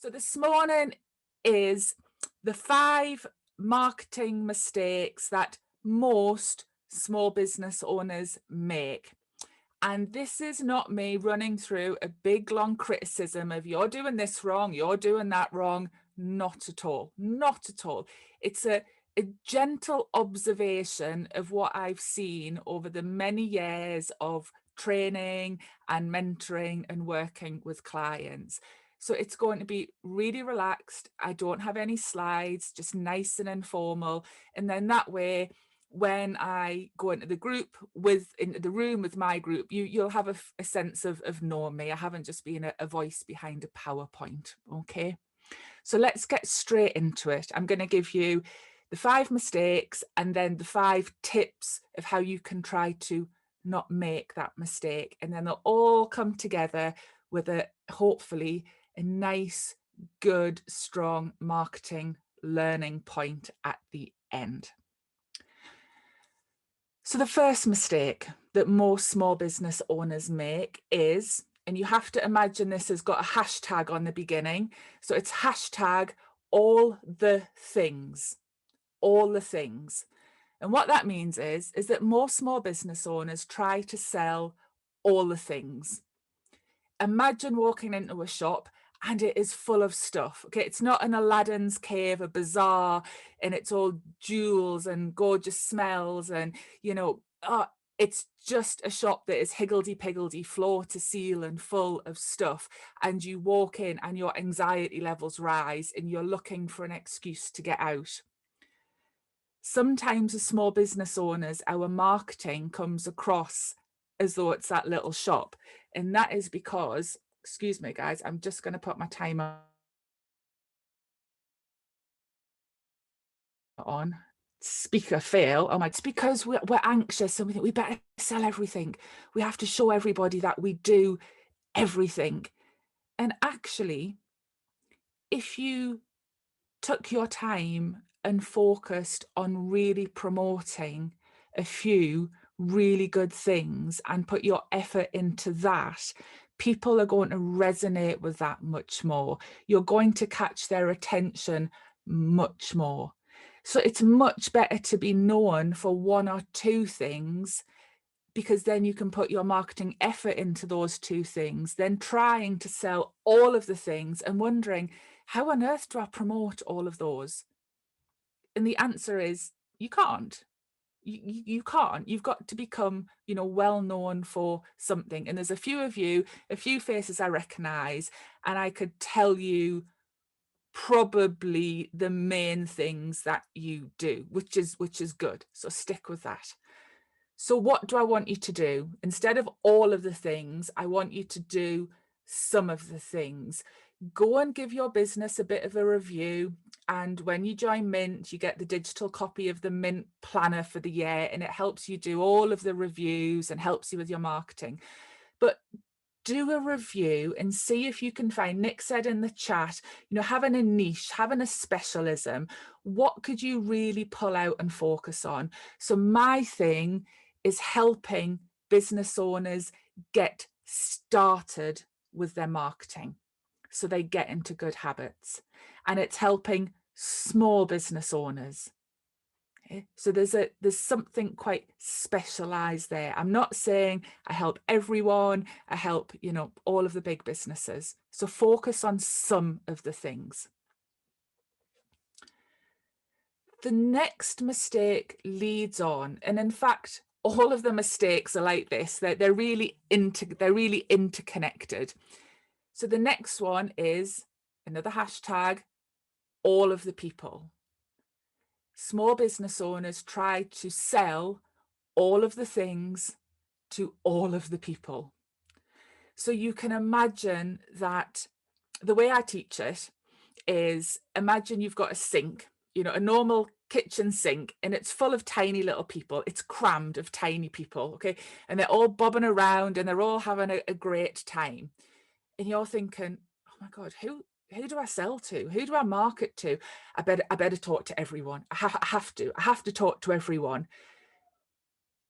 So this morning is the 5 marketing mistakes that most small business owners make. And this is not me running through a big long criticism of you're doing this wrong, you're doing that wrong. Not at all. Not at all. It's a gentle observation of what I've seen over the many years of training and mentoring and working with clients. So it's going to be really relaxed. I don't have any slides, just nice and informal. And then that way, when I go into the room with my group, you'll have a sense of knowing me. I haven't just been a voice behind a PowerPoint. Okay. So let's get straight into it. I'm going to give you the 5 mistakes and then the 5 tips of how you can try to not make that mistake. And then they'll all come together with hopefully a nice, good, strong marketing learning point at the end. So the first mistake that most small business owners make is, and you have to imagine this has got a hashtag on the beginning. So it's hashtag all the things, all the things. And what that means is that most small business owners try to sell all the things. Imagine walking into a shop and it is full of stuff. Okay, it's not an Aladdin's cave, a bazaar, and it's all jewels and gorgeous smells and, it's just a shop that is higgledy-piggledy, floor to ceiling and full of stuff. And you walk in and your anxiety levels rise and you're looking for an excuse to get out. Sometimes as small business owners, our marketing comes across as though it's that little shop. And that is because, excuse me, guys, I'm just going to put my timer on. Speaker fail. Oh my, it's because we're anxious and we think we better sell everything. We have to show everybody that we do everything. And actually, if you took your time and focused on really promoting a few really good things and put your effort into that, people are going to resonate with that much more. You're going to catch their attention much more. So it's much better to be known for 1 or 2 things, because then you can put your marketing effort into those 2 things, then trying to sell all of the things and wondering, how on earth do I promote all of those? And the answer is you can't. You can't. You've got to become, well known for something. And there's a few of you, a few faces I recognize, and I could tell you probably the main things that you do, which is good. So stick with that. So what do I want you to do? Instead of all of the things, I want you to do some of the things. Go and give your business a bit of a review. And when you join Mint, you get the digital copy of the Mint planner for the year, and it helps you do all of the reviews and helps you with your marketing. But do a review and see if you can find, Nick said in the chat, having a niche, having a specialism, what could you really pull out and focus on? So my thing is helping business owners get started with their marketing so they get into good habits. And it's helping small business owners. Okay? So there's something quite specialized there. I'm not saying I help everyone, I help, all of the big businesses. So focus on some of the things. The next mistake leads on, and in fact, all of the mistakes are like this. They're really interconnected. So the next one is another hashtag, all of the people. Small business owners try to sell all of the things to all of the people. So you can imagine that the way I teach it is, imagine you've got a sink, a normal kitchen sink, and it's full of tiny little people. It's crammed of tiny people, okay? And they're all bobbing around and they're all having a great time. And you're thinking, oh my God, who do I sell to? Who do I market to? I better talk to everyone. I have to talk to everyone.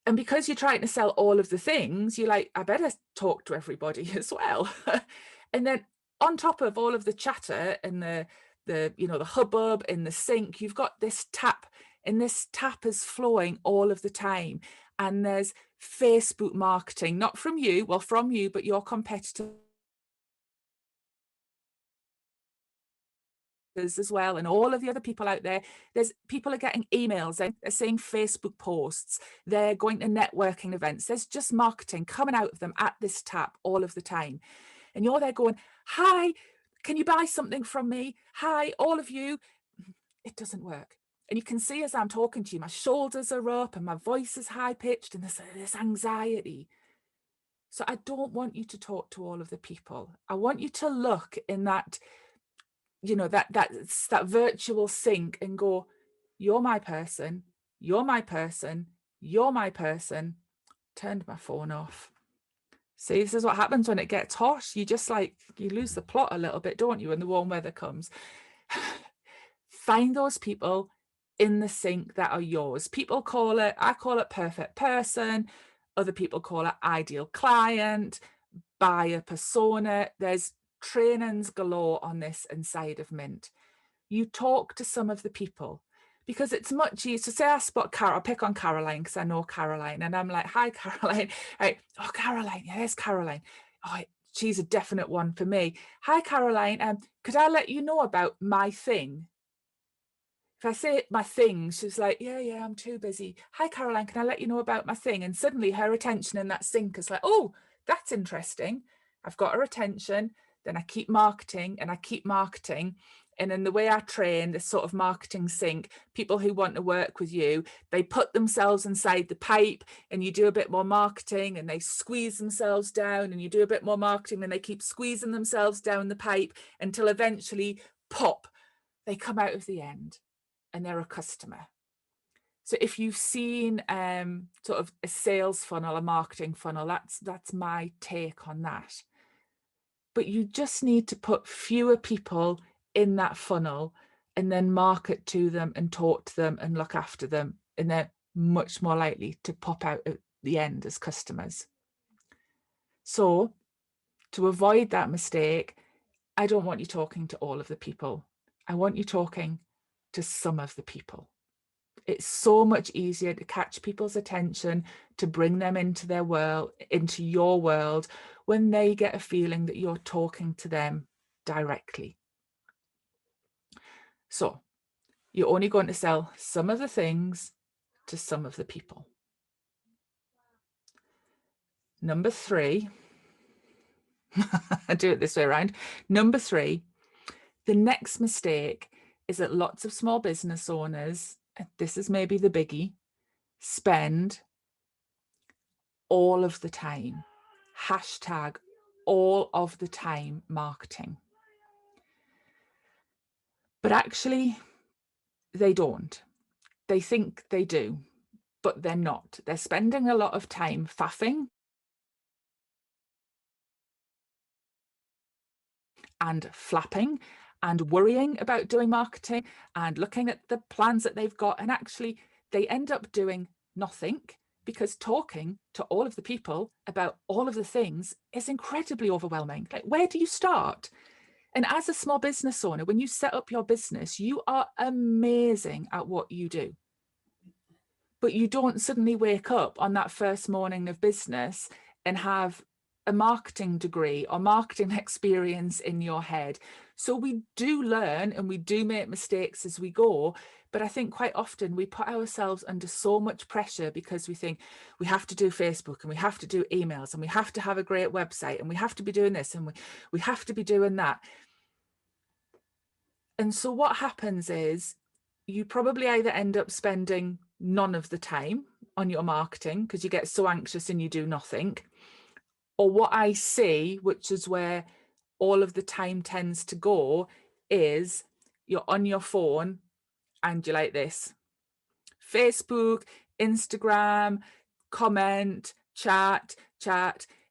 And because you're trying to sell all of the things, you're like, I better talk to everybody as well. And then on top of all of the chatter and the hubbub in the sink, you've got this tap, and this tap is flowing all of the time. And there's Facebook marketing, not from you, well, from you, but your competitors as well, and all of the other people out there. There's people are getting emails, they're seeing Facebook posts, they're going to networking events. There's just marketing coming out of them at this tap all of the time. And you're there going, hi, can you buy something from me? Hi, all of you. It doesn't work. And you can see as I'm talking to you, my shoulders are up and my voice is high pitched, and there's this anxiety. So I don't want you to talk to all of the people. I want you to look in that, that virtual sync and go, you're my person, you're my person, you're my person. Turned my phone off. See, this is what happens when it gets hot. You just you lose the plot a little bit, don't you, when the warm weather comes. Find those people in the sync that are yours. I call it perfect person. Other people call it ideal client, buyer persona. There's trainings galore on this inside of Mint. You talk to some of the people, because it's much easier. So say I spot Carol, I'll pick on Caroline because I know Caroline, and I'm like, hi, Caroline. Right. Oh, Caroline, yeah, there's Caroline. Oh, she's a definite one for me. Hi, Caroline. Could I let you know about my thing? If I say my thing, she's like, yeah, I'm too busy. Hi, Caroline, can I let you know about my thing? And suddenly her attention in that sync is like, oh, that's interesting. I've got her attention. Then I keep marketing and I keep marketing. And in the way I train this sort of marketing sync, people who want to work with you, they put themselves inside the pipe and you do a bit more marketing, and they squeeze themselves down, and you do a bit more marketing, and they keep squeezing themselves down the pipe until eventually, pop, they come out of the end and they're a customer. So if you've seen sort of a sales funnel, a marketing funnel, that's my take on that. But you just need to put fewer people in that funnel and then market to them and talk to them and look after them, and they're much more likely to pop out at the end as customers. So to avoid that mistake, I don't want you talking to all of the people. I want you talking to some of the people. It's so much easier to catch people's attention, to bring them into their world, into your world, when they get a feeling that you're talking to them directly. So you're only going to sell some of the things to some of the people. Number 3, I do it this way around. Number 3, the next mistake is that lots of small business owners, this is maybe the biggie, spend all of the time, hashtag all of the time marketing. But actually, they don't. They think they do, but they're not. They're spending a lot of time faffing and flapping and worrying about doing marketing and looking at the plans that they've got. And actually, they end up doing nothing, because talking to all of the people about all of the things is incredibly overwhelming. Like, where do you start? And as a small business owner, when you set up your business, you are amazing at what you do. But you don't suddenly wake up on that first morning of business and have a marketing degree or marketing experience in your head. So we do learn and we do make mistakes as we go. But I think quite often we put ourselves under so much pressure because we think we have to do Facebook and we have to do emails and we have to have a great website and we have to be doing this and we have to be doing that. And so what happens is you probably either end up spending none of the time on your marketing because you get so anxious and you do nothing. Or what I see, which is where all of the time tends to go, is you're on your phone and you're like this. Facebook, Instagram, comment, chat.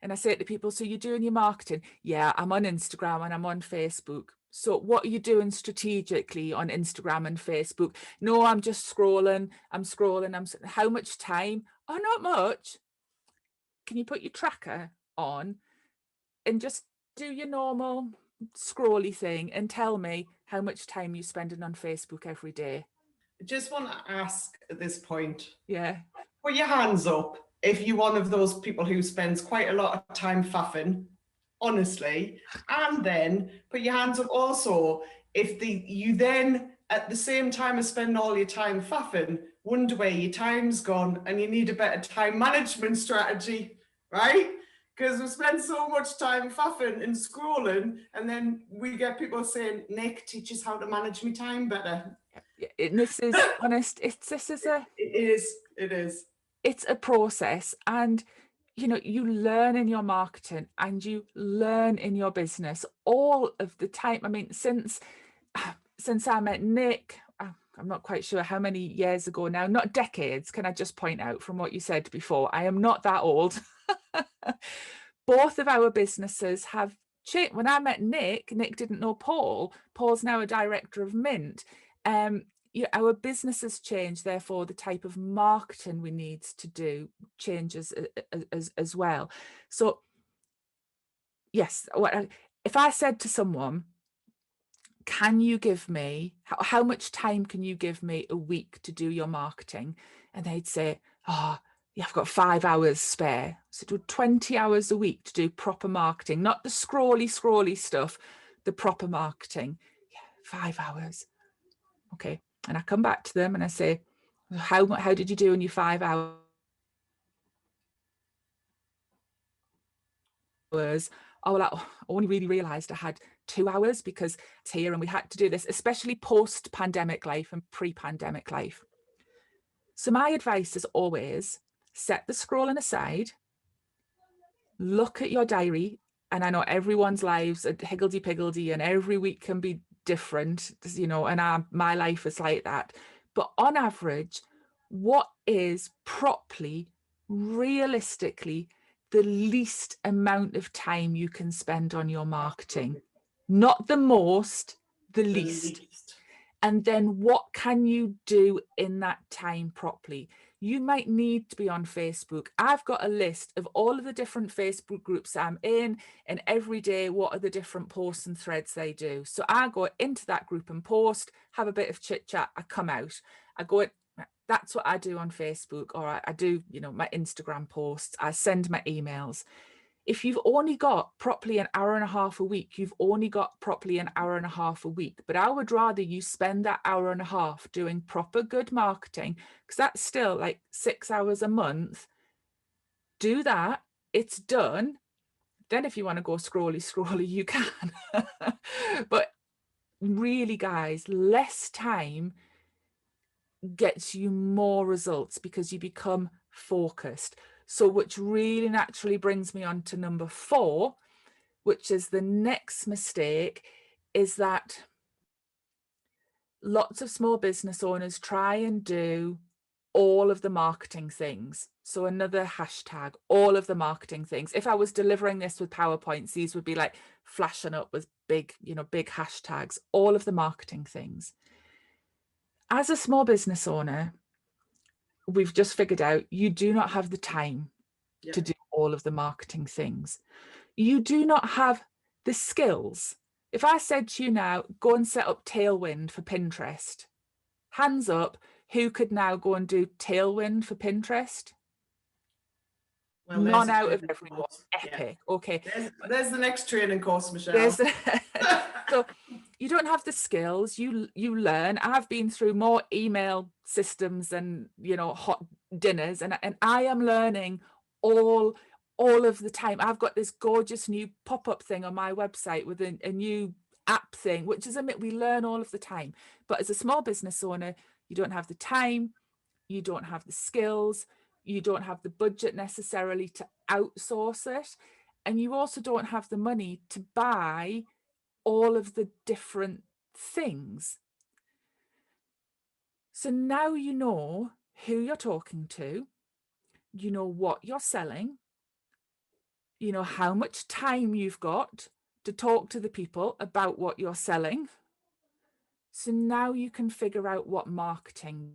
And I say to people, so you're doing your marketing? Yeah, I'm on Instagram and I'm on Facebook. So what are you doing strategically on Instagram and Facebook? No, I'm just scrolling. How much time? Oh, not much. Can you put your tracker on and just do your normal scrolly thing and tell me how much time you're spending on Facebook every day. I just want to ask at this point, Yeah. put your hands up if you're one of those people who spends quite a lot of time faffing, honestly. And then put your hands up also if you then, at the same time as spending all your time faffing, wonder where your time's gone and you need a better time management strategy, right? Because we spend so much time faffing and scrolling, and then we get people saying, Nick, teach us how to manage my time better. And this is honest, it is. It's a process, and you know, you learn in your marketing and you learn in your business all of the time. I mean, since I met Nick, I'm not quite sure how many years ago now, not decades, can I just point out from what you said before, I am not that old. Both of our businesses have changed. When I met Nick didn't know Paul. Paul's now a director of Mint. Our businesses change, therefore the type of marketing we need to do changes as well. So yes, if I said to someone, can you give me, how much time can you give me a week to do your marketing? And they'd say, oh, yeah, I've got 5 hours spare. So do 20 hours a week to do proper marketing, not the scrolly stuff, the proper marketing. Yeah, 5 hours. Okay. And I come back to them and I say, how did you do in your 5 hours? Oh, well, I only really realized I had 2 hours because it's here and we had to do this, especially post-pandemic life and pre-pandemic life. So my advice is always set the scrolling aside, look at your diary. And I know everyone's lives are higgledy-piggledy and every week can be different, you know, and my life is like that. But on average, what is properly, realistically, the least amount of time you can spend on your marketing? Not the most, the least. And then what can you do in that time properly? You might need to be on Facebook. I've got a list of all of the different Facebook groups I'm in, and every day, what are the different posts and threads they do. So I go into that group and post, have a bit of chit chat, I come out, I go, that's what I do on Facebook, or I do, you know, my Instagram posts, I send my emails. If you've only got properly an hour and a half a week, you've only got properly an hour and a half a week. But I would rather you spend that hour and a half doing proper good marketing, because that's still like 6 hours a month. Do that, it's done. Then if you want to go scrolly, you can. But really, guys, less time gets you more results because you become focused. So which really naturally brings me on to number 4, which is the next mistake, is that lots of small business owners try and do all of the marketing things. So another hashtag, all of the marketing things. If I was delivering this with PowerPoints, these would be like flashing up with big, you know, big hashtags, all of the marketing things. As a small business owner, we've just figured out you do not have the time to do all of the marketing things. You do not have the skills. If I said to you now, go and set up Tailwind for Pinterest, hands up, who could now go and do Tailwind for Pinterest? Well, none out of everyone. Epic. Yeah. Okay. There's the next training course, Michelle. So you don't have the skills, you learn. I've been through more email systems and, you know, hot dinners, and I am learning all of the time. I've got this gorgeous new pop-up thing on my website with a new app thing, which is we learn all of the time. But as a small business owner, you don't have the time, you don't have the skills, you don't have the budget necessarily to outsource it, and you also don't have the money to buy all of the different things. So now you know who you're talking to, you know what you're selling, you know how much time you've got to talk to the people about what you're selling. So now you can figure out what marketing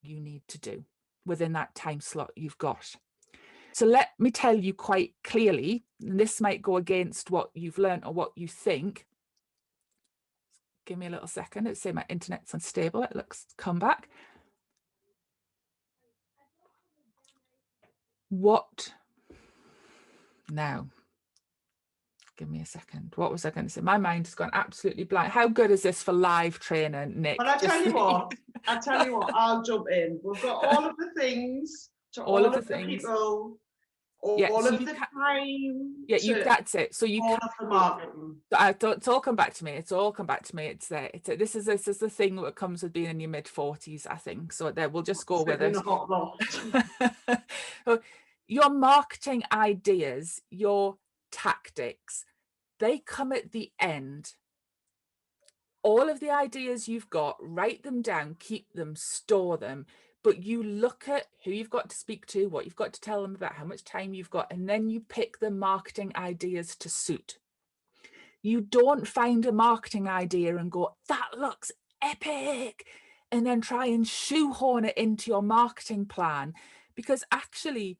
you need to do within that time slot you've got. So let me tell you quite clearly, and this might go against what you've learned or what you think. Give me a little second. Let's say my internet's unstable. It looks come back. What now? Give me a second. What was I going to say? My mind has gone absolutely blank. How good is this for live training, Nick? But I tell you what, I'll jump in. We've got all of the things to all of the people, all of the time. Yeah, that's it. So you all of the marketing. It's all come back to me. It's all come back to me. It's there. This is the thing that comes with being in your mid-40s, I think. So there, we'll just go with it. Your marketing ideas, your tactics, they come at the end. All of the ideas you've got, write them down, keep them, store them, but you look at who you've got to speak to, what you've got to tell them about, how much time you've got, and then you pick the marketing ideas to suit. You don't find a marketing idea and go, that looks epic, and then try and shoehorn it into your marketing plan, because actually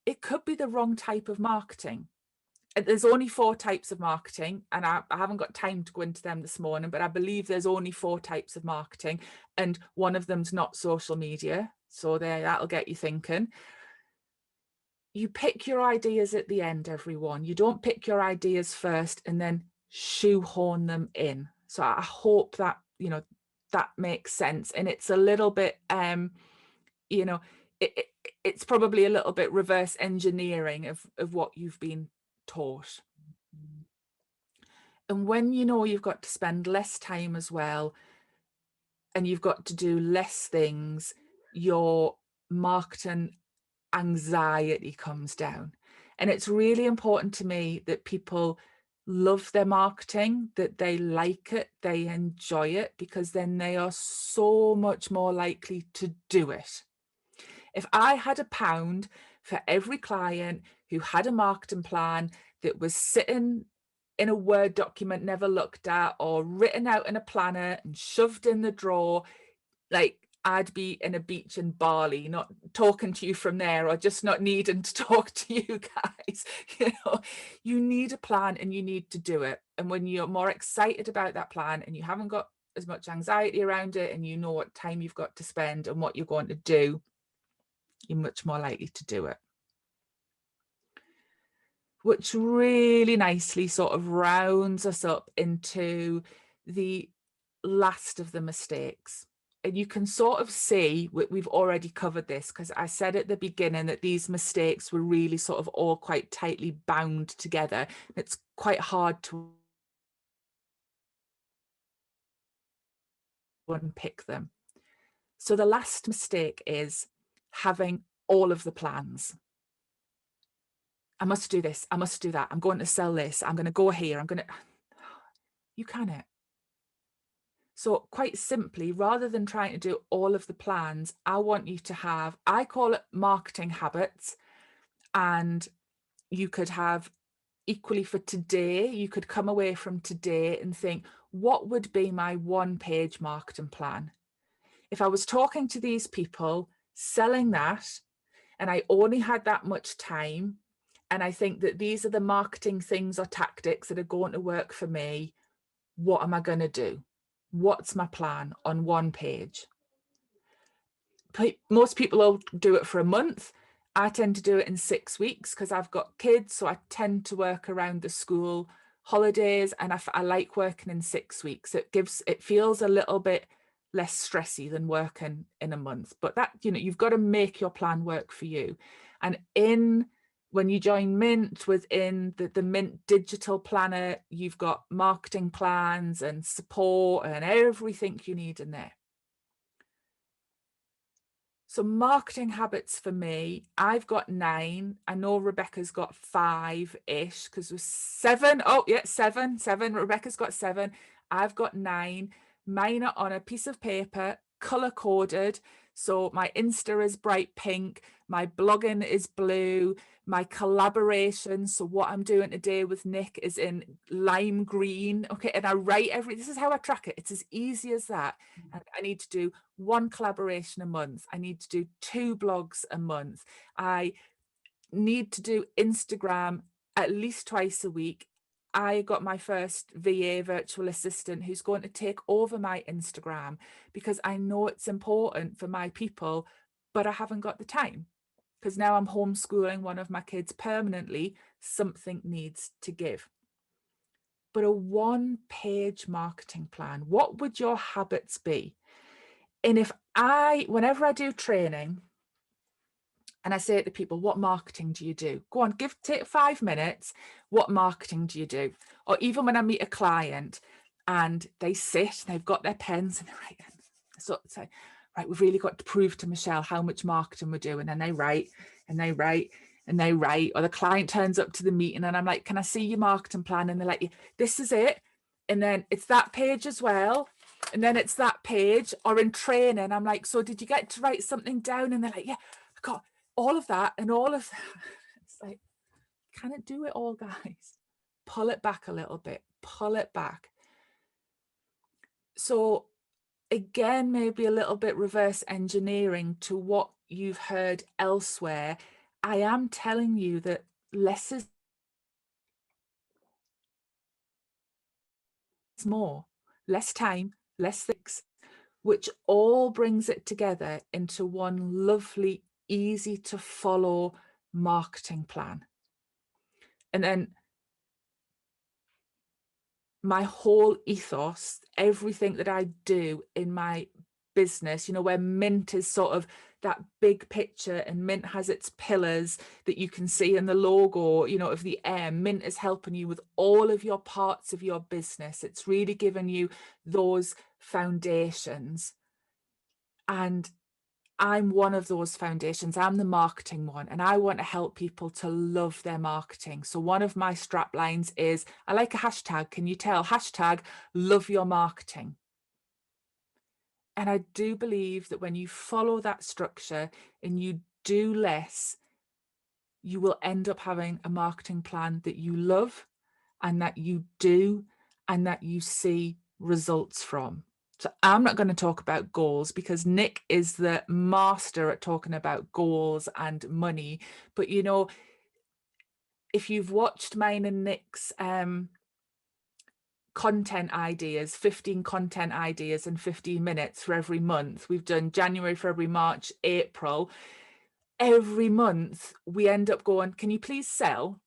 it could be the wrong type of marketing. There's only 4 types of marketing, and I haven't got time to go into them this morning, but I believe there's only 4 types of marketing, and one of them's not social media. So there, that'll get you thinking. You pick your ideas at the end, everyone. You don't pick your ideas first and then shoehorn them in. So I hope that, you know, that makes sense. And it's a little bit, you know, it's probably a little bit reverse engineering of what you've been taught. And when you know you've got to spend less time as well, and you've got to do less things, your marketing anxiety comes down. And it's really important to me that people love their marketing, that they like it, they enjoy it, because then they are so much more likely to do it. If I had £1 for every client who had a marketing plan that was sitting in a Word document, never looked at, or written out in a planner and shoved in the drawer, like, I'd be in a beach in Bali, not talking to you from there, or just not needing to talk to you guys. You know, you need a plan and you need to do it. And when you're more excited about that plan and you haven't got as much anxiety around it, and you know what time you've got to spend and what you're going to do, you're much more likely to do it. Which really nicely sort of rounds us up into the last of the mistakes. And you can sort of see, we've already covered this, because I said at the beginning that these mistakes were really sort of all quite tightly bound together. It's quite hard to unpick them. So the last mistake is having all of the plans. I must do this, I must do that, I'm going to sell this, I'm going to go here, you can't. So quite simply, rather than trying to do all of the plans, I want you to have, I call it marketing habits. And you could have equally for today, you could come away from today and think, what would be my 1-page marketing plan? If I was talking to these people, selling that, and I only had that much time, and I think that these are the marketing things or tactics that are going to work for me, what am I going to do? What's my plan on 1 page? Most people will do it for a month. I tend to do it in 6 weeks because I've got kids, so I tend to work around the school holidays, and I like working in 6 weeks. It feels a little bit less stressy than working in a month, but that, you know, you've got to make your plan work for you. And when you join Mint, within the Mint digital planner, you've got marketing plans and support and everything you need in there. So marketing habits for me, I've got 9. I know Rebecca's got 5-ish, because we're 7. Oh yeah, 7. Rebecca's got 7. I've got 9. Mine are on a piece of paper, color coded. So my Insta is bright pink, my blogging is blue, my collaboration, so what I'm doing today with Nick, is in lime green. Okay, and I write this is how I track it. It's as easy as that. And I need to do 1 collaboration a month. I need to do 2 blogs a month. need to do Instagram at least twice a week. I got my first VA, virtual assistant, who's going to take over my Instagram because I know it's important for my people, but I haven't got the time because now I'm homeschooling one of my kids permanently. Something needs to give. But a one-page marketing plan, what would your habits be? And whenever I do training, and I say to people, what marketing do you do? Go on, take 5 minutes. What marketing do you do? Or even when I meet a client and they sit, they've got their pens and they're writing. So say, right, we've really got to prove to Michelle how much marketing we're doing. And they write and they write and they write. Or the client turns up to the meeting and I'm like, can I see your marketing plan? And they're like, this is it. And then it's that page as well. And then it's that page. Or in training, I'm like, so did you get to write something down? And they're like, yeah, I got all of that and all of that. It's like, can it do it all, guys? Pull it back a little bit, pull it back. So again, maybe a little bit reverse engineering to what you've heard elsewhere. I am telling you that less is more, less time, less things, which all brings it together into one lovely, easy to follow marketing plan. And then my whole ethos, everything that I do in my business, you know, where Mint is sort of that big picture and Mint has its pillars that you can see in the logo, you know, of the M. Mint is helping you with all of your parts of your business. It's really giving you those foundations. And I'm one of those foundations. I'm the marketing one, and I want to help people to love their marketing. So one of my strap lines is, I like a hashtag. Can you tell? Hashtag love your marketing. And I do believe that when you follow that structure and you do less, you will end up having a marketing plan that you love and that you do and that you see results from. So I'm not going to talk about goals because Nick is the master at talking about goals and money. But, you know, if you've watched mine and Nick's content ideas, 15 content ideas in 15 minutes for every month, we've done January, February, March, April. Every month we end up going, can you please sell?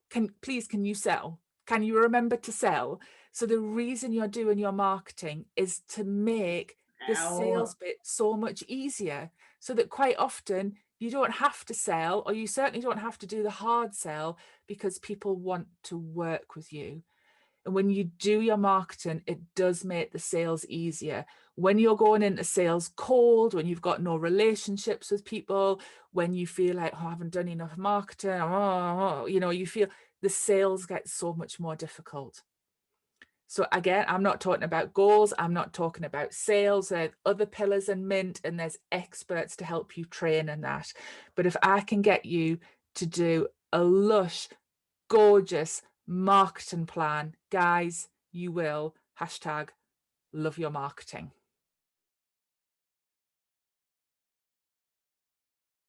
Can you sell? Can you remember to sell? So the reason you're doing your marketing is to make the sales bit so much easier, so that quite often you don't have to sell, or you certainly don't have to do the hard sell, because people want to work with you. And when you do your marketing, it does make the sales easier. When you're going into sales cold, when you've got no relationships with people, when you feel like, oh, I haven't done enough marketing, you know, you feel the sales get so much more difficult. So again, I'm not talking about goals. I'm not talking about sales. There's other pillars in Mint, and there's experts to help you train in that. But if I can get you to do a lush, gorgeous marketing plan, guys, you will hashtag love your marketing.